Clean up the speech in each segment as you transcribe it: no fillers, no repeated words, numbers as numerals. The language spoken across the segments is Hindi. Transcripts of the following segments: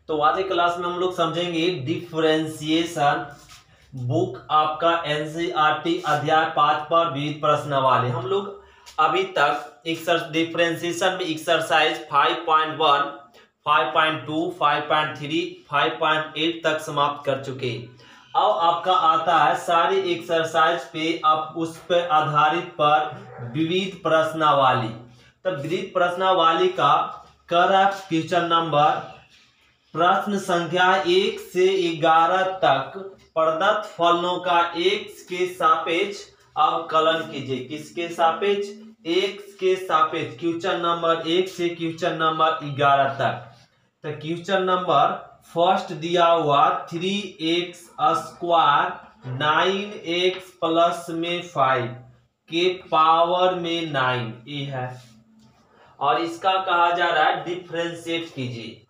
तो आज की क्लास में हम लोग समझेंगे डिफरेंशिएशन। बुक आपका एनसीईआरटी अध्याय 5 पर विविध प्रश्नावली। हम लोग अभी तक डिफरेंशिएशन में एक्सरसाइज 5.1, 5.2, 5.3, 5.8 तक समाप्त कर चुके। अब आपका आता है सारी एक्सरसाइज पे अब उस पे आधारित पर विविध प्रश्नावली। तब विविध प्रश्नावली का करंट क्वेश्चन नंबर प्रश्न संख्या 1 से 11 तक प्रदत्त फलनों का x के सापेक्ष अवकलन कीजिए। किसके सापेक्ष? x के सापेक्ष। क्वेश्चन नंबर 1 से क्वेश्चन नंबर 11 तक। तो क्वेश्चन नंबर फर्स्ट दिया हुआ 3x स्क्वायर 9x प्लस में 5 के पावर में 9 ये है और इसका कहा जा रहा है डिफरेंशिएट कीजिए।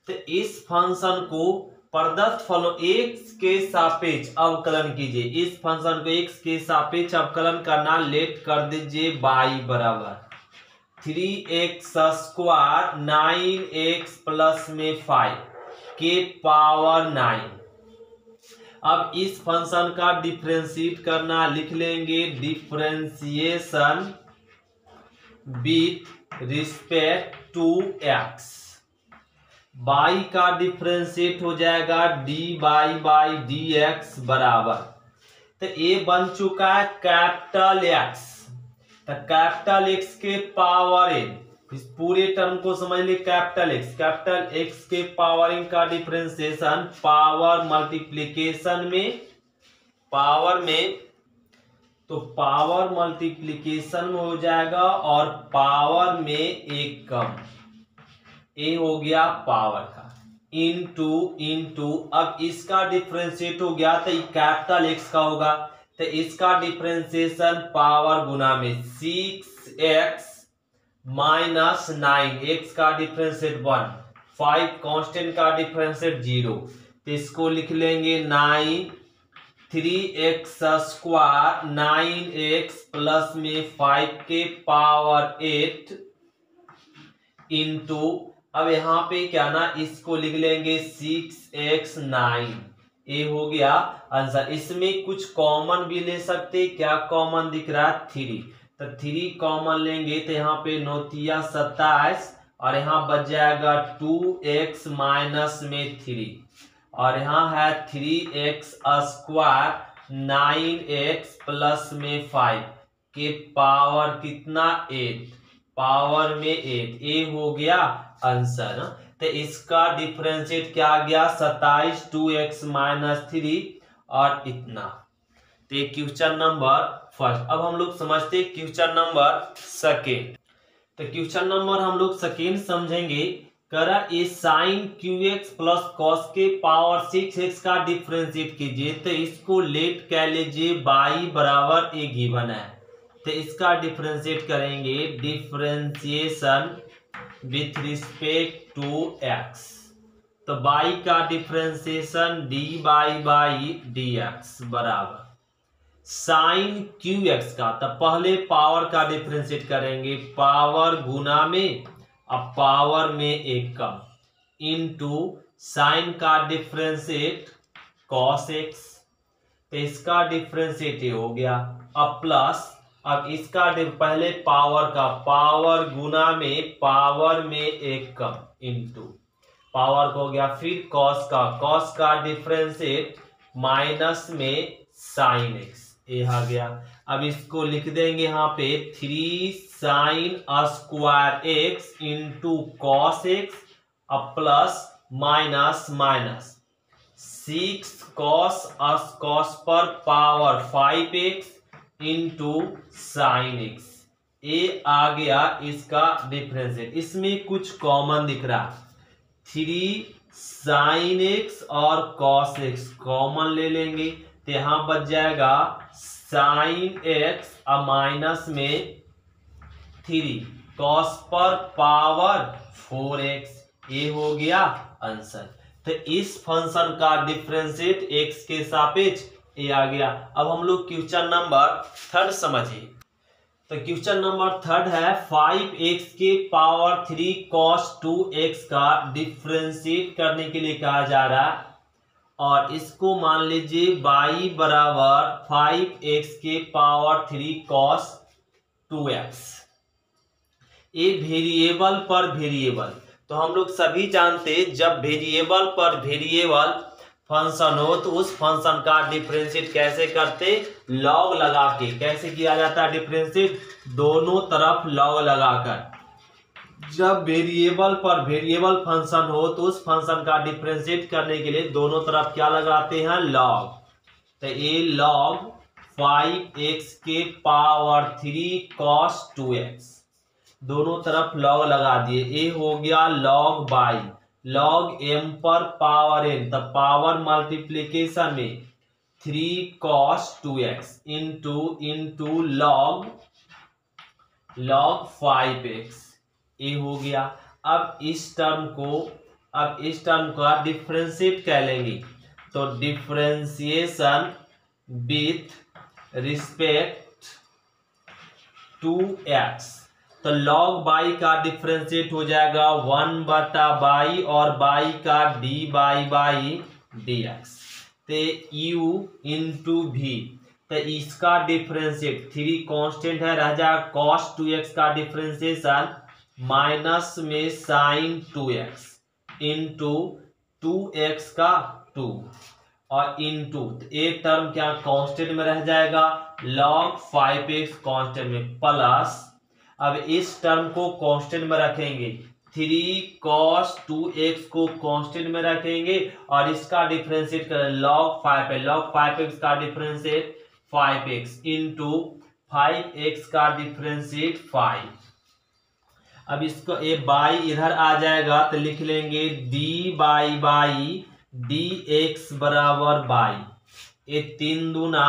तो इस फंक्शन को प्रदत्त फलों x के सापेक्ष अवकलन कीजिए। इस फंक्शन को x के सापेक्ष अवकलन करना, लेट कर दीजिए y बराबर 3x स्क्वायर 9x प्लस में 5 के पावर 9। अब इस फंक्शन का डिफरेंशिएट करना, लिख लेंगे differentiation with respect to x। y का डिफरेंशिएट हो जाएगा dy बाई डी एक्स बराबर, तो ये बन चुका है कैपिटल x। तो कैपिटल x के पावर n, इस पूरे टर्म को समझ ले कैपिटल x के पावर n का डिफरेंशिएशन पावर मल्टीप्लिकेशन में, पावर में, तो पावर मल्टीप्लिकेशन में हो जाएगा और पावर में एक कम, ए हो गया पावर का इनटू अब इसका डिफरेंशिएट हो गया तो कैपिटल एक्स का होगा। तो इसका डिफरेंशिएशन पावर गुना में 6x माइनस 9, x का डिफरेंशिएट 1, 5 कांस्टेंट का डिफरेंशिएट 0। तो इसको लिख लेंगे 9 3x स्क्वायर 9x प्लस में 5 के पावर 8 इंटू, अब यहाँ पे क्या ना इसको लिख लेंगे 6x 9, ये हो गया आंसर। इसमें कुछ कॉमन भी ले सकते, क्या कॉमन दिख रहा है 3, तो 3 कॉमन लेंगे तो यहाँ पे 9 तिया 27 और यहाँ बच जाएगा 2x माइनस में 3 और यहाँ है 3x स्क्वायर 9x प्लस में 5 के पावर कितना 8, पावर में 8, ये हो गया आंसर। तो इसका डिफरेंशिएट क्या आ गया 27 2x माइनस 3 और इतना। तो ये क्वेश्चन नंबर फर्स्ट। अब हम लोग समझते क्वेश्चन नंबर सेकेंड। तो क्वेश्चन नंबर हम लोग सेकेंड समझेंगे। करा ए साइन qx प्लस कॉस के पावर 6x का डिफरेंशिएट कीजिए। तो इसको लेट कह लीजिए y बराबर ए गिवन है, तो इसका डिफरेंशिएट करेंगे differentiation with respect to x। तो y का differentiation dy by d x बराबर साइन qx का, तो पहले पावर का डिफरेंशिएट करेंगे, पावर गुना में अब पावर में एक कम इनटू साइन का डिफरेंशिएट cos x। तो इसका डिफरेंशिएट हो गया अब प्लस, अब इसका पहले पावर का पावर गुना में पावर में एक कम इनटू पावर हो गया, फिर कॉस का डिफरेंशिएट माइनस में साइन एक्स, ये आ गया। अब इसको लिख देंगे यहाँ पे 3 sine square x into cos x अब प्लस माइनस 6 कॉस पर power 5x into sine x, ये आ गया इसका डिफरेंशिएट। इसमें कुछ कॉमन दिख रहा, 3 साइन एक्स और कॉस एक्स कॉमन ले लेंगे तो यहां बच जाएगा साइन एक्स और माइनस में 3 कॉस पर पावर 4x, ये हो गया आंसर। तो इस फंक्शन का डिफरेंशिएट x के सापेक्ष ये आ गया। अब हम लोग क्वेश्चन नंबर थर्ड समझिए। तो क्वेश्चन नंबर 3 है 5x के पावर 3 cos 2x का डिफ्रेंशिएट करने के लिए कहा जा रहा है और इसको मान लीजिए y बराबर 5x के पावर 3 cos 2x। ये वेरिएबल पर वेरिएबल, तो हम लोग सभी जानते जब वेरिएबल पर वेरिएबल फंक्शन हो तो उस फंक्शन का डिफरेंशिएट कैसे करते, लॉग लगा के। कैसे किया जाता है डिफरेंशिएट, दोनों तरफ लॉग लगाकर। जब वेरिएबल पर वेरिएबल फंक्शन हो तो उस फंक्शन का डिफरेंशिएट करने के लिए दोनों तरफ क्या लगाते हैं, लॉग। तो ये लॉग 5x के पावर 3 cos 2x, दोनों तरफ लॉग लगा दिए। ये हो गया लॉग बाई लॉग m पर पावर n, तब पावर मल्टीप्लीकेशन में 3 cos 2x into log 5x, ये हो गया। अब इस टर्म का डिफरेंशिएट कर लेंगे, तो differentiation with respect to x, तो log बाई का डिफरेंशिएट हो जाएगा 1/बाई और बाई का डी बाई dx, तो u इंटू v, तो इसका डिफरेंशिएट 3 कांस्टेंट है, रह जाएगा cos 2x का डिफरेंशिएशन माइनस में sin 2x इंटू 2x का 2 और इंटू ये टर्म क्या कांस्टेंट में रह जाएगा, log 5x कांस्टेंट में, प्लस अब इस टर्म को कांस्टेंट में रखेंगे, 3 cos 2x को कांस्टेंट में रखेंगे और इसका डिफरेंशिएट करें log 5x का डिफरेंशिएट 5x इंटू 5x का डिफरेंशिएट 5। अब इसको ये बाई इधर आ जाएगा तो लिख लेंगे d बाई dx बराबर बाई, ये 3 दूना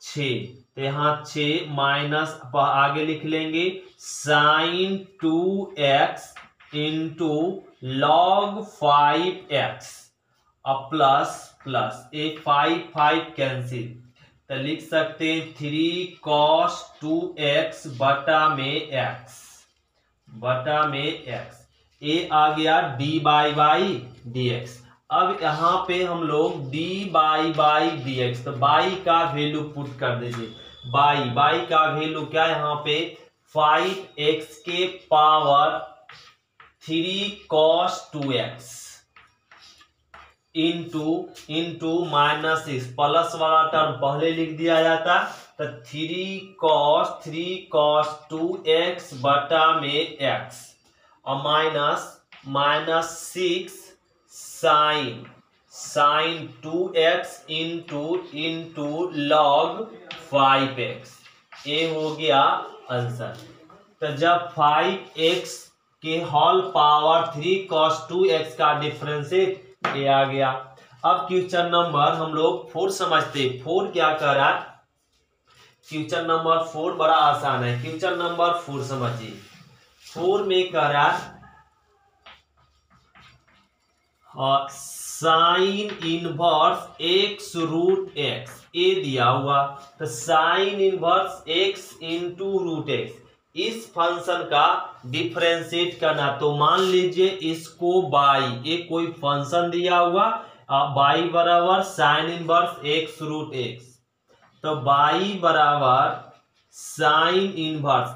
6, तो यहाँ 6 माइनस आगे लिख लेंगे sin 2x into log 5x और प्लस ये 5 कैंसिल, तो लिख सकते हैं 3 cos 2x बटा में x, ये आ गया d बाई dx। अब यहाँ पे हम लोग d बाई dx, तो बाई का वैल्यू पुट कर दीजिए, बाई का वैल्यू क्या, यहाँ पे 5x के power 3 cos 2x into minus 6, plus वाला टर्म पहले लिख दिया जाता, तो 3 cos 2x बटा में x और minus 6 sin 2x into log 5x, ये हो गया आंसर। तो जब 5x के होल पावर 3 cos 2x का डिफरेंशिएट ये आ गया। अब क्वेश्चन नंबर हम लोग 4 समझते, 4 क्या कर रहा है, क्वेश्चन नंबर 4 बड़ा आसान है। क्वेश्चन नंबर 4 समझिए, 4 में कह रहा है sine inverse x root x, ये दिया हुआ, तो sine inverse x into root x, इस फंक्शन का डिफरेंशिएट करना। तो मान लीजिए इसको बाई, ये कोई फंक्शन दिया हुआ, बाई बराबर sine inverse x root x, तो बाई बराबर साइन इनवर्स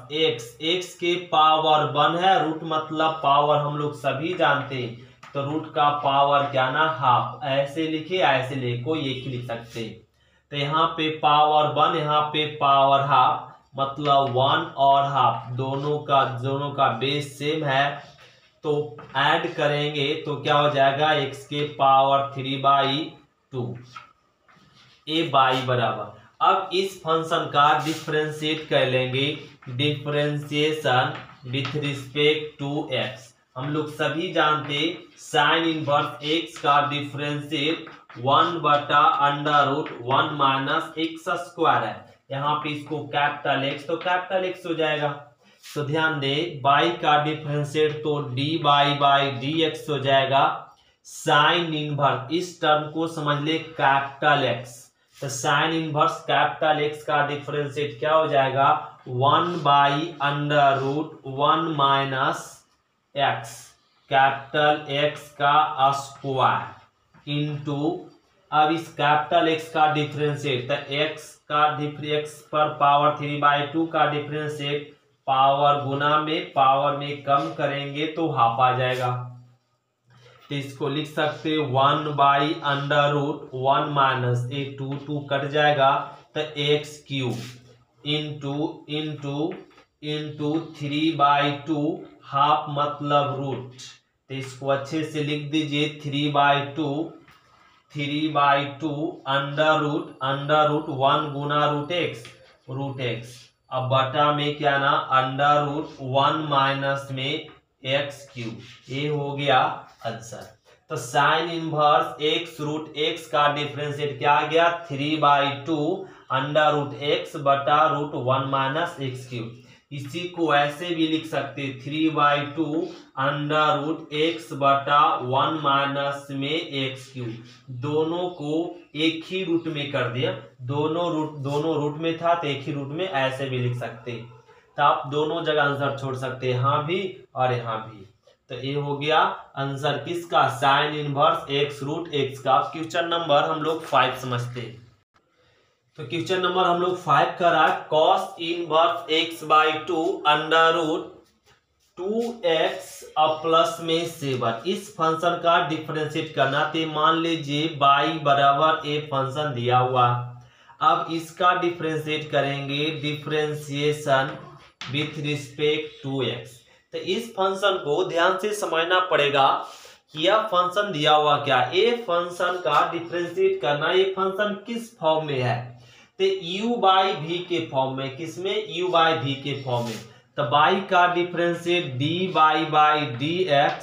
x के पावर 1 है, रूट मतलब पावर हम लोग सभी जानते हैं, तो रूट का पावर क्या ना हाफ, ऐसे लिखे ऐसे लिखे, कोई एक ही लिख सकते। तो यहाँ पे पावर 1, यहाँ पे पावर हाफ, मतलब 1 और हाफ दोनों का बेस सेम है, तो ऐड करेंगे तो क्या हो जाएगा, x के पावर 3/2, ए बाई बराबर। अब इस फंक्शन का डिफरेंशिएट कर लेंगे, differentiation with respect to x। हम लोग सभी जानते साइन इनवर्स x का डिफरेंशिएट 1/√1 माइनस x स्क्वायर है, यहाँ पे इसको कैपिटल X, तो कैपिटल X हो जाएगा। तो ध्यान दे बाई का डिफरेंशिएट तो d बाई dx हो जाएगा, साइन इनवर्स इस टर्म को समझ ले कैपिटल X, तो साइन इनवर्स कैपिटल एक्स का डिफरेंशिएट क्या हो जाएगा 1/√1 माइनस एक्स कैपिटल एक्स का स्क्वायर इंटू, अब इस कैपिटल एक्स का डिफरेंशिएट तो एक्स पर पावर 3/2 का डिफरेंशिएट पावर गुना में पावर में कम करेंगे तो हाफ आ जाएगा। तो इसको लिख सकते 1/√1 माइनस 2 कट जाएगा तो x³ इंटू 3/2 हाफ मतलब रूट। तो इसको अच्छे से लिख दीजिए 3/2 अंडर रूट 1 गुना रूट एक्स अब बटा में क्या ना √1 माइनस में x³। ये हो गया आंसर। तो साइन इनवर्स x√x का डिफरेंशिएट क्या आ गया 3/2 अंडर√x बटा √1 माइनस x³। इसी को ऐसे भी लिख सकते 3/2 अंडर√x बटा 1 माइनस में x³। दोनों को एक ही रूट में कर दिया, दोनों रूट में था तो एक ही रूट में ऐसे भी लिख सकते। तो आप दोनों जगह आंसर छोड़ सकते हैं, यहाँ भी और यहाँ भी। तो ये हो गया आंसर किसका साइन इनवर्स x√x का। क्वेश्चन नंबर हम लोग 5 समझते हैं। तो क्वेश्चन नंबर हम लोग 5 करा cos इनवर्स x/2 अंडर√2x प्लस में 7 इस फंक्शन का डिफरेंशिएट करना। तो मान लीजिए y बराबर a फंक्शन दिया हुआ, अब इसका डिफरेंशिएट करेंगे differentiation with respect to x। तो इस फंक्शन को ध्यान से समझना पड़ेगा कि यह फंक्शन दिया हुआ क्या ए फंक्शन का डिफरेंशिएट करना। ये फंक्शन किस फॉर्म में है तो u/v के फॉर्म में, किसमें u/v के फॉर्म में। तो y का डिफरेंशिएट dy/dx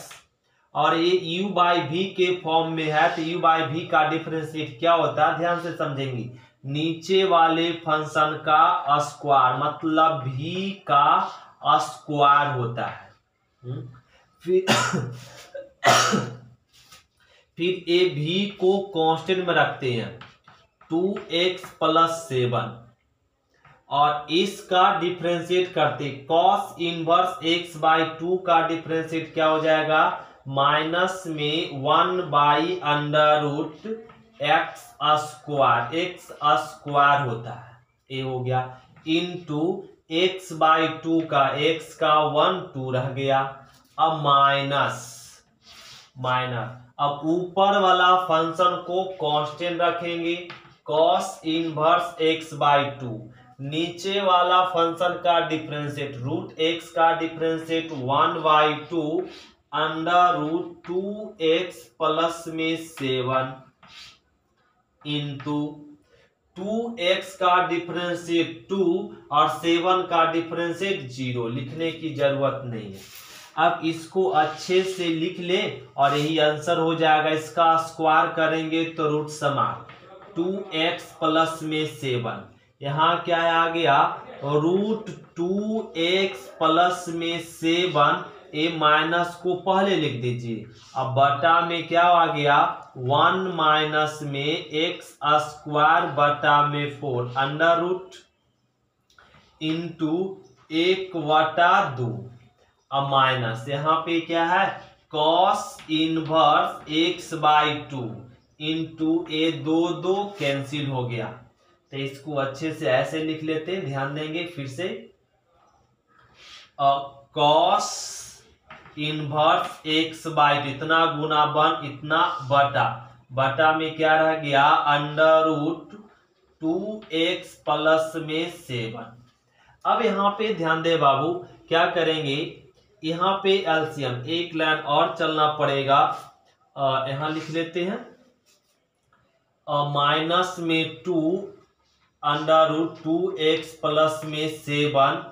और ये u/v के फॉर्म में है तो u/v का डिफरेंशिएट क्या होता है ध्यान से समझेंगे नीचे वाले फंक्शन का स्क्वायर मतलब v का स्क्वायर होता है। फिर ए भी को कांस्टेंट में रखते हैं 2x + 7 और इसका डिफरेंशिएट करते cos इनवर्स x/2 का डिफरेंशिएट क्या हो जाएगा माइनस में 1/√x² होता है। ये हो गया इंटू x/2 का x का 1 2 रह गया। अब माइनस अब ऊपर वाला फंक्शन को कांस्टेंट रखेंगे cos इनवर्स x/2 नीचे वाला फंक्शन का डिफरेंशिएट √x का डिफरेंशिएट 1/2 अंडर√2x प्लस में 7 इंटू 2x का डिफरेंशिएट 2 और 7 का डिफरेंशिएट 0 लिखने की जरूरत नहीं है। अब इसको अच्छे से लिख ले और यही आंसर हो जाएगा। इसका स्क्वायर करेंगे तो रूट समान 2x प्लस में 7 यहाँ क्या आ गया √2x प्लस में 7 ए माइनस को पहले लिख दीजिए। अब बटा में क्या आ गया 1 माइनस में x² बटा में 4 अंडर रूट इंटू 1/2 अब माइनस यहाँ पे क्या है cos इनवर्स x/2 इंटू ए 2 कैंसिल हो गया। तो इसको अच्छे से ऐसे लिख लेते हैं, ध्यान देंगे फिर से cos इनवर्स x/2 इतना गुना 1 इतना बटा में क्या रह गया अंडर√2x प्लस में 7। अब यहाँ पे ध्यान दे बाबू क्या करेंगे यहाँ पे एलसीएम एक लाइन और चलना पड़ेगा। यहाँ लिख लेते हैं माइनस में 2 अंडर√2x प्लस में 7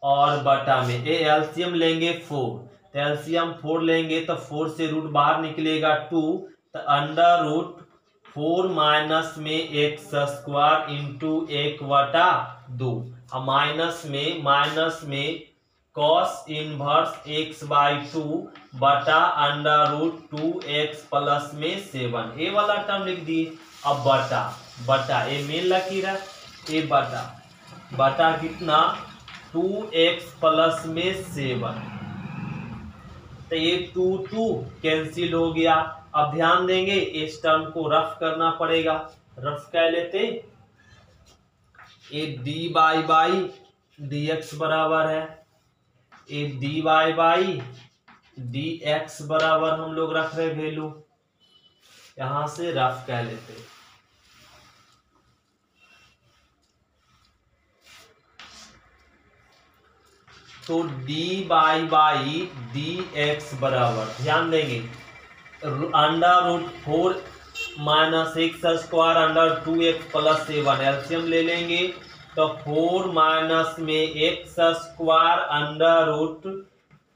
और बटा में ए एलसीएम लेंगे 4 तो एलसीएम 4 लेंगे तो 4 से रूट बाहर निकलेगा 2 तो अंडर√4 माइनस में x² इंटू 1/2 माइनस में कॉस इनवर्स x बाई 2 बटा अंडर रूट 2x प्लस में 7। ये वाला टर्म लिख दिए। अब बटा बटा ये मेन लकीर है, ये बटा बटा कितना 2x प्लस में 7। तो ये 2 कैंसिल हो गया। अब ध्यान देंगे इस टर्म को रफ करना पड़ेगा। रफ कह लेते, ये dy बाई dx बराबर है, ये dy बाई dx बराबर हम लोग रख रहे वैल्यू, यहां से रफ कह लेते। तो dy बाई dx बराबर, ध्यान देंगे under root 4 minus x square under 2x plus 7, LCM ले लेंगे तो 4 माइनस में x square under root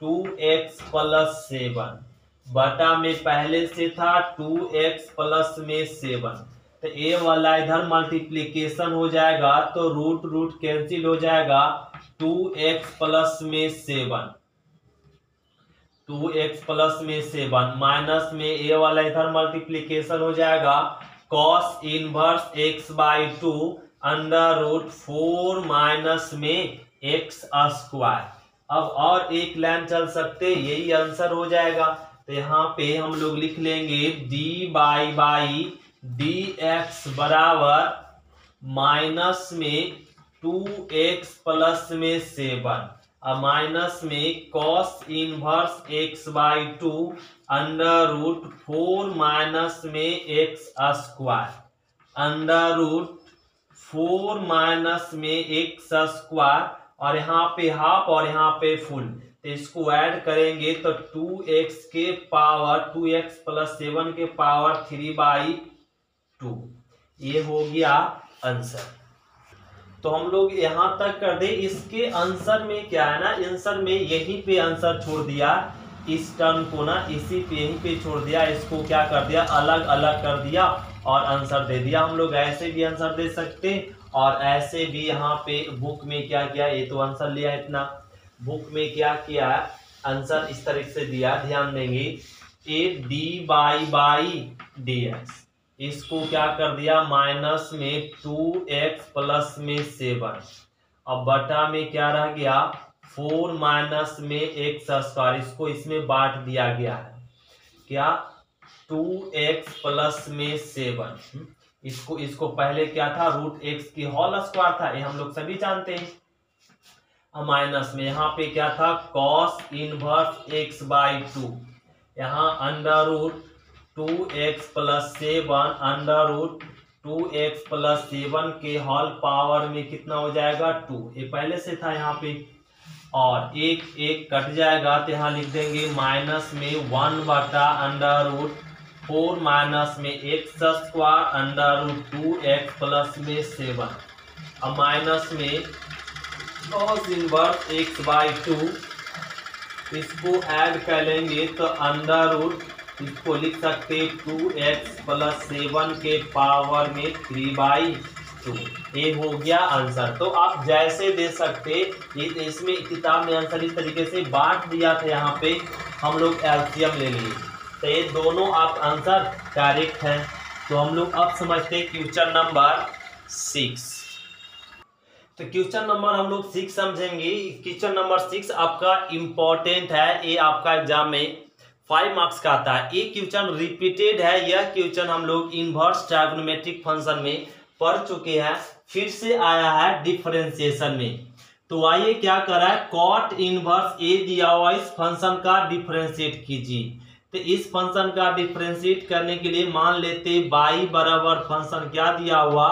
2x plus 7 बटा में पहले से था 2x प्लस में 7। तो ए वाला इधर मल्टीप्लीकेशन हो जाएगा तो रूट रूट कैंसिल हो जाएगा, 2x प्लस में 7, 2x प्लस में 7 माइनस में ए वाला इधर मल्टीप्लीकेशन हो जाएगा, cos inverse x by 2 under root 4 minus में x स्क्वायर। अब और एक लाइन चल सकते, यही आंसर हो जाएगा। तो यहाँ पे हम लोग लिख लेंगे dy बाई dx बराबर माइनस में 2x प्लस में 7 और माइनस में cos inverse x by 2 under root 4 minus में x square under root 4 minus में x स्क्वायर, और यहाँ पे हाफ और यहाँ पे फुल, तो इसको ऐड करेंगे तो 2x के पावर 2x प्लस 7 के पावर 3 बाई 2, ये हो गया आंसर। तो हम लोग यहाँ तक कर दे। इसके आंसर में क्या है ना, आंसर में यहीं पे आंसर छोड़ दिया, इस टर्म को ना इसी पे यहीं पे छोड़ दिया, इसको क्या कर दिया अलग अलग कर दिया और आंसर दे दिया। हम लोग ऐसे भी आंसर दे सकते और ऐसे भी। यहाँ पे बुक में क्या किया, ये तो आंसर लिया इतना, बुक में क्या किया आंसर इस तरीके से दिया, ध्यान देंगे ए dy बाई dx, इसको क्या कर दिया माइनस में 2x प्लस में 7, अब बटा में क्या रह गया 4 माइनस में x स्क्वायर, इसको इसमें बांट दिया गया है क्या 2x प्लस में 7, इसको पहले क्या था रूट x की होल स्क्वायर था, ये हम लोग सभी जानते हैं। माइनस में यहाँ पे क्या था कॉस इनवर्स x बाई 2, यहाँ under root 2x plus 7 under root 2x plus 7 के होल पावर में कितना हो जाएगा 2, ये पहले से था यहाँ पे, और एक एक कट जाएगा तो यहाँ लिख देंगे माइनस में 1 बटा अंडर रूट 4 माइनस में x square under root 2x plus में 7, अब माइनस में कॉस इनवर्स x बाई 2, इसको ऐड कर लेंगे तो अंडर रूट, इसको लिख सकते 2x प्लस 7 के पावर में 3 बाई 2, ये हो गया आंसर। तो आप जैसे दे सकते, ये इसमें किताब में आंसर इस तरीके से बांट दिया था, यहाँ पे हम लोग एलसीएम ले लिए, तो ये दोनों आप आंसर करेक्ट है। तो हम लोग अब समझते क्वेश्चन नंबर 6। तो क्वेश्चन नंबर हम लोग 6 समझेंगे। क्वेश्चन नंबर 6 आपका इम्पोर्टेंट है, ये आपका एग्जाम में 5 मार्क्स का आता है। ये क्वेश्चन रिपीटेड है, यह क्वेश्चन हम लोग इनवर्स ट्रायगोनोमेट्रिक फंक्शन में पढ़ चुके हैं, फिर से आया है डिफरेंशिएशन में। तो आइए क्या कर रहा है, कॉट इनवर्स ए दिया हुआ इस फंक्शन का डिफरेंशिएट कीजिए। तो इस फंक्शन का डिफरेंशिएट करने के लिए मान लेते बाई बराबर फंक्शन क्या दिया हुआ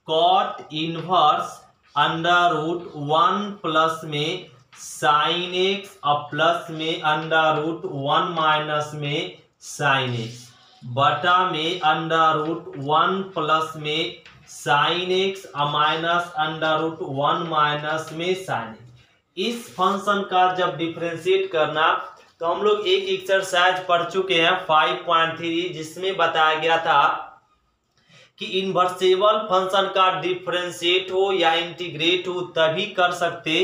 cot inverse under root 1 plus में साइन एक्स और प्लस में अंडर रूट 1 माइनस में साइन एक्स बटा में अंडर रूट 1 प्लस में साइन एक्स और माइनस अंडर रूट 1 माइनस में साइन एक्स। इस फंक्शन का जब डिफरेंशिएट करना, तो हम लोग एक एक्सरसाइज पढ़ चुके हैं 5.3, जिसमें बताया गया था कि इन्वर्सेबल फंक्शन का डिफरेंशिएट हो या इंटीग्रेट हो तभी कर सकते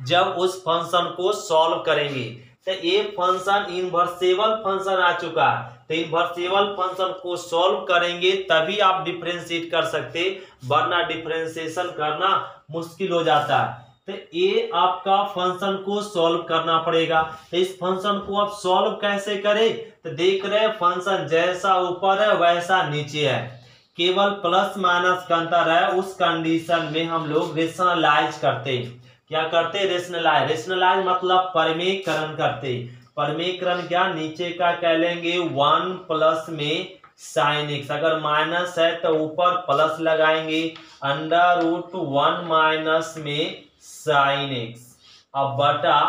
जब उस फंक्शन को सॉल्व करेंगे। तो ये फंक्शन इनवर्सेबल फंक्शन आ चुका है, तो इनवर्सेबल फंक्शन को सॉल्व करेंगे तभी आप डिफरेंशिएट कर सकते, वरना डिफरेंशिएशन करना मुश्किल हो जाता है। तो ये आपका फंक्शन को सॉल्व करना पड़ेगा। तो इस फंक्शन को आप सॉल्व कैसे करें, तो देख रहे हैं फंक्शन जैसा ऊपर है वैसा नीचे है, केवल प्लस माइनस का अंतर है। उस कंडीशन में हम लोग रेशनलाइज करते, क्या करते, रेशनलाइज। रेशनलाइज मतलब परमीकरण करते। परमीकरण क्या, नीचे का कह लेंगे 1 प्लस में साइन एक्स, अगर माइनस है तो ऊपर प्लस लगाएंगे, √1 माइनस में साइन एक्स, अब बटा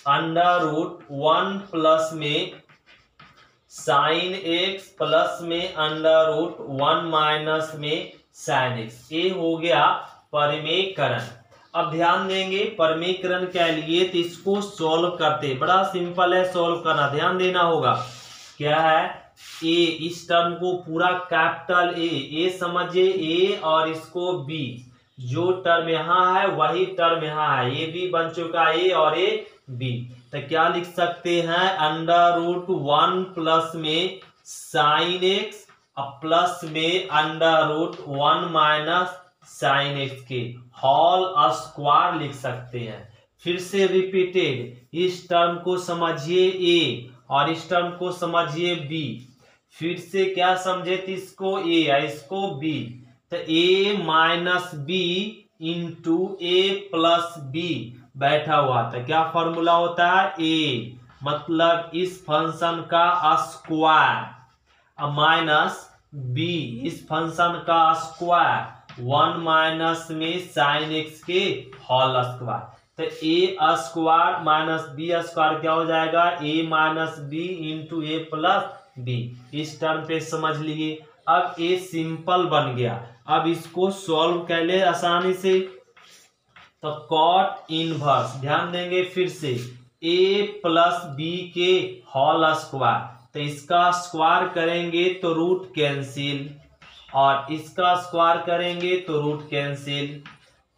√1 प्लस में साइन एक्स प्लस में √1 माइनस में साइन एक्स। ये हो गया परमीकरण। अब ध्यान देंगे परमीकरण के लिए, तो इसको सॉल्व करते, बड़ा सिंपल है सॉल्व करना, ध्यान देना होगा। क्या है, ए, इस टर्म को पूरा कैपिटल ए समझिए, ए और इसको बी, जो टर्म यहाँ है वही टर्म यहाँ है, ये भी बन चुका ए और ए बी। तो क्या लिख सकते हैं, √1 प्लस में साइन एक्स प्लस में √1 माइनस साइन एक्स के होल स्क्वायर लिख सकते हैं। फिर से रिपीटेड, इस टर्म को समझिए ए और इस टर्म को समझिए बी। फिर से क्या समझे, तो इसको ए और इसको बी, तो ए माइनस बी इंटू ए प्लस बी बैठा हुआ था। क्या फॉर्मूला होता है, ए मतलब इस फंक्शन का स्क्वायर माइनस बी इस फंक्शन का स्क्वायर, 1 माइनस में साइन एक्स के होल स्क्वायर। तो ए स्क्वायर माइनस बी स्क्वायर क्या हो जाएगा, ए माइनस बी इंटू ए प्लस बी। इस टर्म पे समझ लिए। अब ए सिंपल बन गया, अब इसको सॉल्व कर ले आसानी से। तो कॉट इनवर्स, ध्यान देंगे फिर से, ए प्लस बी के होल स्क्वायर, तो इसका स्क्वायर करेंगे तो रूट कैंसिल, और इसका स्क्वायर करेंगे तो रूट कैंसिल,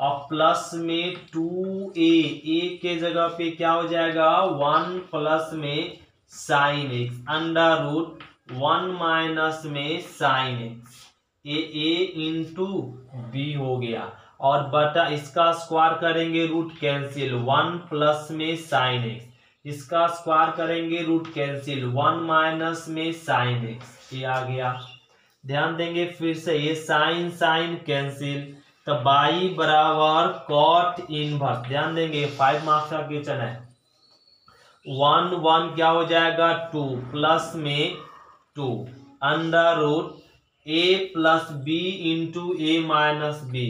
और प्लस में 2a, ए के जगह पे क्या हो जाएगा 1 प्लस में साइन एक्स √1 माइनस में साइन एक्स, ए इंटू बी हो गया, और बटा इसका स्क्वायर करेंगे रूट कैंसिल, 1 प्लस में साइन एक्स, इसका स्क्वायर करेंगे रूट कैंसिल, 1 माइनस में साइन एक्स, ये आ गया। ध्यान देंगे फिर से, ये साइन साइन कैंसिल, तो बाई बराबर कॉट इनवर्स। ध्यान देंगे 5 मार्क्स का क्वेश्चन है। 1 1 क्या हो जाएगा 2 प्लस में 2 √a plus b into a minus b,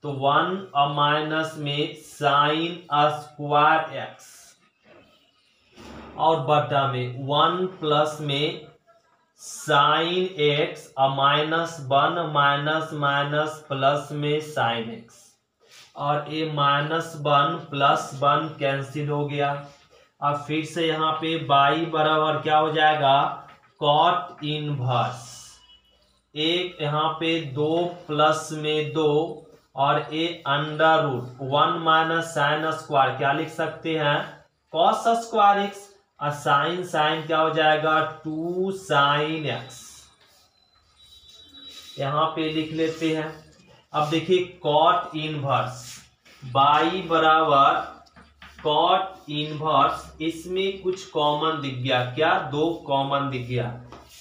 तो 1 और माइनस में साइन स्क्वायर एक्स, और बटा में 1 प्लस में साइन एक्स और -1 माइनस माइनस प्लस में साइन एक्स, और ये -1 प्लस 1 कैंसिल हो गया। अब फिर से यहाँ पे बाई बराबर क्या हो जाएगा कॉट इनवर्स, एक यहाँ पे 2 प्लस में 2 और ए √1 माइनस साइन स्क्वायर, क्या लिख सकते हैं कॉस स्क्वायर एक्स, और साइन साइन क्या हो जाएगा 2 साइन एक्स, यहाँ पे लिख लेते हैं। अब देखिए कॉट इनवर्स, बाई बराबर कॉट इनवर्स, इसमें कुछ कॉमन दिख गया, क्या 2 कॉमन दिख गया,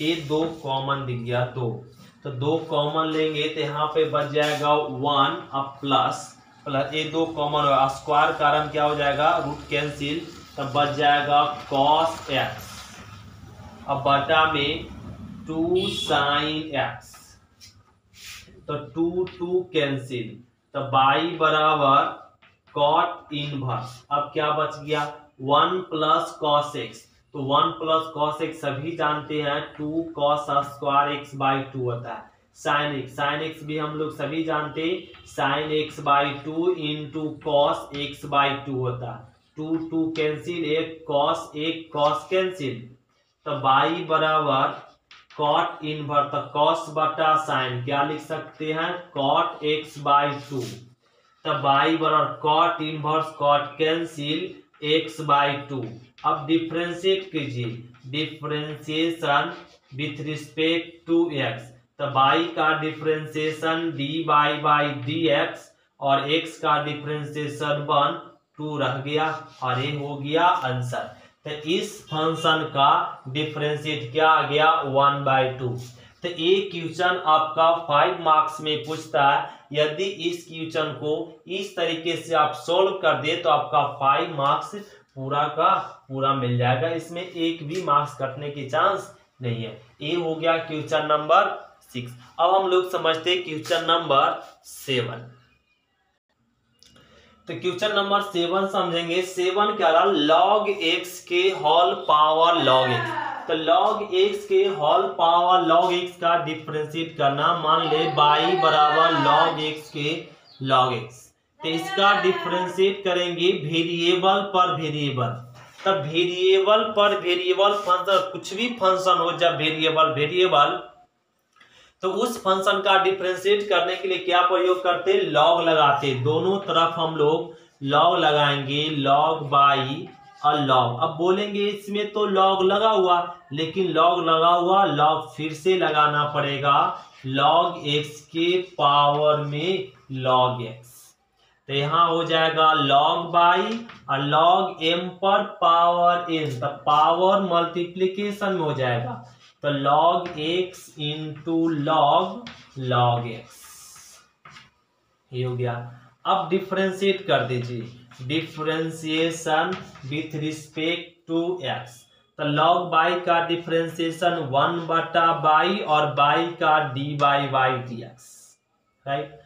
ये 2 कॉमन दिख गया, 2, तो 2 कॉमन लेंगे तो यहाँ पे बच जाएगा 1 अब प्लस ये 2 कॉमन, स्क्वायर कारण क्या हो जाएगा रूट कैंसिल, तब बच जाएगा कॉस एक्स, अब बटा में 2 साइन एक्स, तो 2 2 कैंसिल, तो बाई बराबर कॉट इनवर्स। अब क्या बच गया 1 प्लस कॉस एक्स, तो 1 प्लस कॉस एक्स सभी जानते हैं 2 कॉस स्क्वायर एक्स बाई 2 होता है। साइन एक्स भी हम लोग सभी जानते हैं sine x by 2 into cos x by 2 होता है, 2 2 कैंसिल, एक कॉस कैंसिल, तो बाई बराबर कॉट इनवर्स, तो कॉस बटा साइन क्या लिख सकते हैं कॉट एक्स बाई 2, तब बाई बराबर cot inverse cot cancel x by two. अब डिफ्रेंशिएट कीजिए, differentiation with respect to x, तो बाई का differentiation d by d x और एक्स का डिफ्रेंशिएशन 1 2 रह गया और ये हो गया आंसर। तो इस फंक्शन का डिफ्रेंशिएट क्या आ गया 1/2। तो ये क्वेश्चन आपका 5 मार्क्स में पूछता है। यदि इस क्वेश्चन को इस तरीके से आप सोल्व कर दे तो आपका 5 मार्क्स पूरा का पूरा मिल जाएगा, इसमें एक भी मार्क्स कटने की चांस नहीं है। ये हो गया क्वेश्चन नंबर 6। अब हम लोग समझते हैं क्वेश्चन नंबर 7। तो क्वेश्चन नंबर 7 समझेंगे। 7 क्या रहा, लॉग एक्स के होल पावर लॉग एक्स। तो लॉग एक्स के होल पावर लॉग एक्स का डिफरेंशिएट करना, मान ले बाई बराबर लॉग एक्स के लॉग एक्स। तो इसका डिफरेंशिएट करेंगे वेरिएबल पर वेरिएबल। तब वेरिएबल पर वेरिएबल फंक्शन, कुछ भी फंक्शन हो जब वेरिएबल वेरिएबल, तो उस फंक्शन का डिफरेंशिएट करने के लिए क्या प्रयोग करते, लॉग लगाते। दोनों तरफ हम लोग लॉग लगाएंगे, लॉग बाई और लॉग। अब बोलेंगे इसमें तो लॉग लगा हुआ, लेकिन लॉग लगा हुआ लॉग फिर से लगाना पड़ेगा, लॉग एक्स के पावर में लॉग एक्स। तो यहाँ हो जाएगा लॉग बाई और लॉग एम पर पावर एन, तो पावर मल्टीप्लीकेशन में हो जाएगा, तो log x into log x, ये हो गया। अब डिफरेंशिएट कर दीजिए, differentiation with respect to x. तो लॉग बाई का डिफरेंशिएशन 1/बाई और बाई का d by d x, right.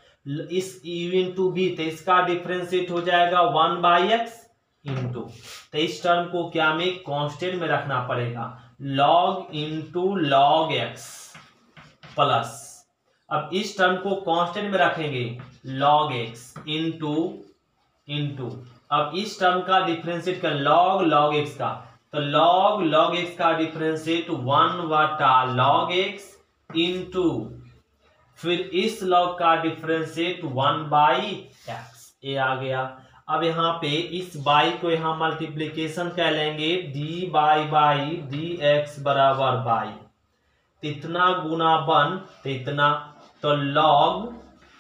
इस यू इंटू बी, तो इसका डिफरेंशिएट हो जाएगा 1/x इंटू, तो इस टर्म को क्या में कांस्टेंट में रखना पड़ेगा, log into log x plus, अब इस टर्म को कांस्टेंट में रखेंगे लॉग एक्स इंटू अब इस टर्म का डिफरेंशिएट कर लॉग एक्स का, तो लॉग एक्स का डिफरेंशिएट 1/log x इंटू फिर इस लॉग का डिफरेंशिएट 1/x, ये आ गया। अब यहाँ पे इस बाई को यहाँ मल्टीप्लीकेशन कर लेंगे, डी बाई डी एक्स बराबर बाई, इतना गुना 1 तो इतना, तो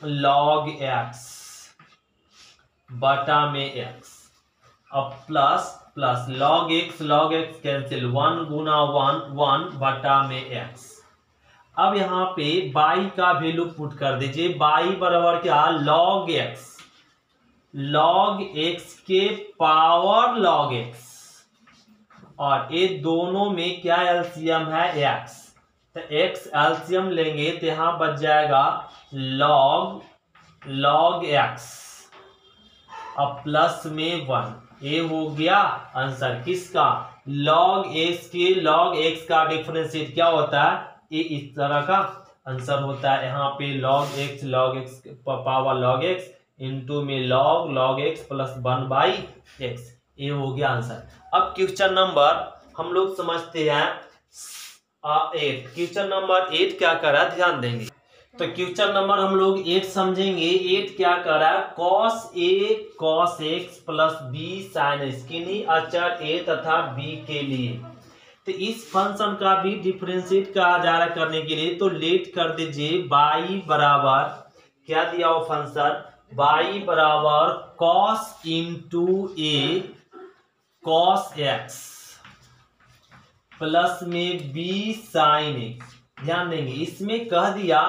लॉग एक्स बटा में एक्स, अब प्लस लॉग एक्स कैंसिल, 1 गुना 1 बटा में एक्स। अब यहाँ पे बाई का वैल्यू पुट कर दीजिए, बाई बराबर क्या, लॉग एक्स के पावर लॉग एक्स, और ये दोनों में क्या एलसीएम है एक्स, तो एक्स एलसीएम लेंगे तो यहां बच जाएगा लॉग एक्स अब प्लस में 1, ये हो गया आंसर किसका, लॉग एक्स का डिफरेंशिएट क्या होता है, ये इस तरह का आंसर होता है। यहाँ पे log x power log x into में लॉग एक्स प्लस 1/x, ये हो गया आंसर। अब क्वेश्चन नंबर हम लोग समझते हैं 8। क्वेश्चन नंबर 8 क्या कर रहा है, ध्यान देंगे। तो क्वेश्चन नंबर हम लोग 8 समझेंगे। 8 क्या कर रहा है, cos x plus b sin x, किन्हीं अचर a तथा b के लिए। तो इस फंक्शन का भी डिफरेंशिएट कहा जा रहा है करने के लिए, तो लेट कर दीजिए बाई बराबर क्या दिया हो फंक्शन, बाई बराबर cos into a cos x plus में b sin x। ध्यान देंगे, इसमें कह दिया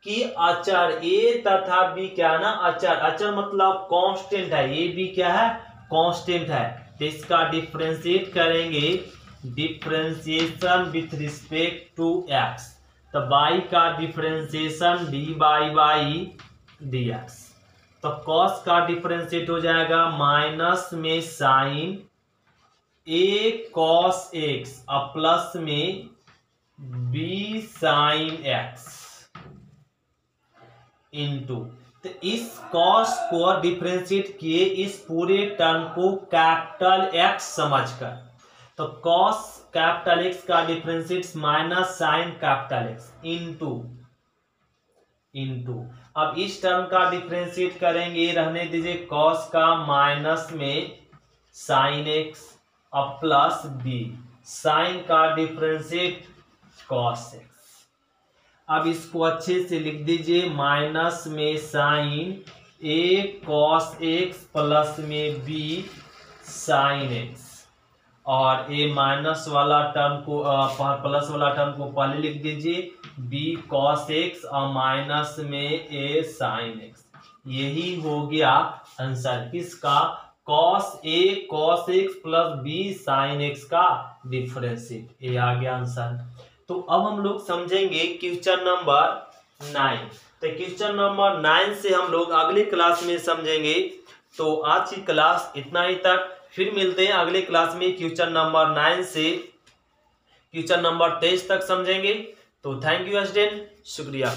कि अचर a तथा b क्या ना, अचर मतलब कांस्टेंट है, ये भी क्या है, कांस्टेंट है। तो इसका डिफरेंशिएट करेंगे, differentiation with respect to x, तो बाई का differentiation d by d x, तो cos का डिफरेंशिएट हो जाएगा माइनस में साइन a cos x और प्लस में b sin x इंटू, तो इस cos को डिफरेंशिएट किए इस पूरे टर्म को कैपिटल X समझकर, तो cos कैपिटल X का differentiate minus sine capital X into into, अब इस टर्म का डिफ्रेंशिएट करेंगे, रहने दीजिए कॉस का माइनस में साइन एक्स, अब प्लस बी, साइन का डिफ्रेंशिएट कॉस एक्स। अब इसको अच्छे से लिख दीजिए, माइनस में sine a cos x plus में बी साइन एक्स, और ए माइनस वाला टर्म को प्लस वाला टर्म को पहले लिख दीजिए, बी कॉस एक्स और माइनस में ए साइन एक्स। यही हो गया आंसर किसका, cos a cos x plus b sine x का डिफरेंशिएट, ये आ गया आंसर। तो अब हम लोग समझेंगे क्वेश्चन नंबर 9। तो क्वेश्चन नंबर 9 से हम लोग अगले क्लास में समझेंगे। तो आज की क्लास इतना ही तक, फिर मिलते हैं अगले क्लास में क्वेश्चन नंबर 9 से क्वेश्चन नंबर 23 तक समझेंगे। तो थैंक यू स्टूडेंट, शुक्रिया।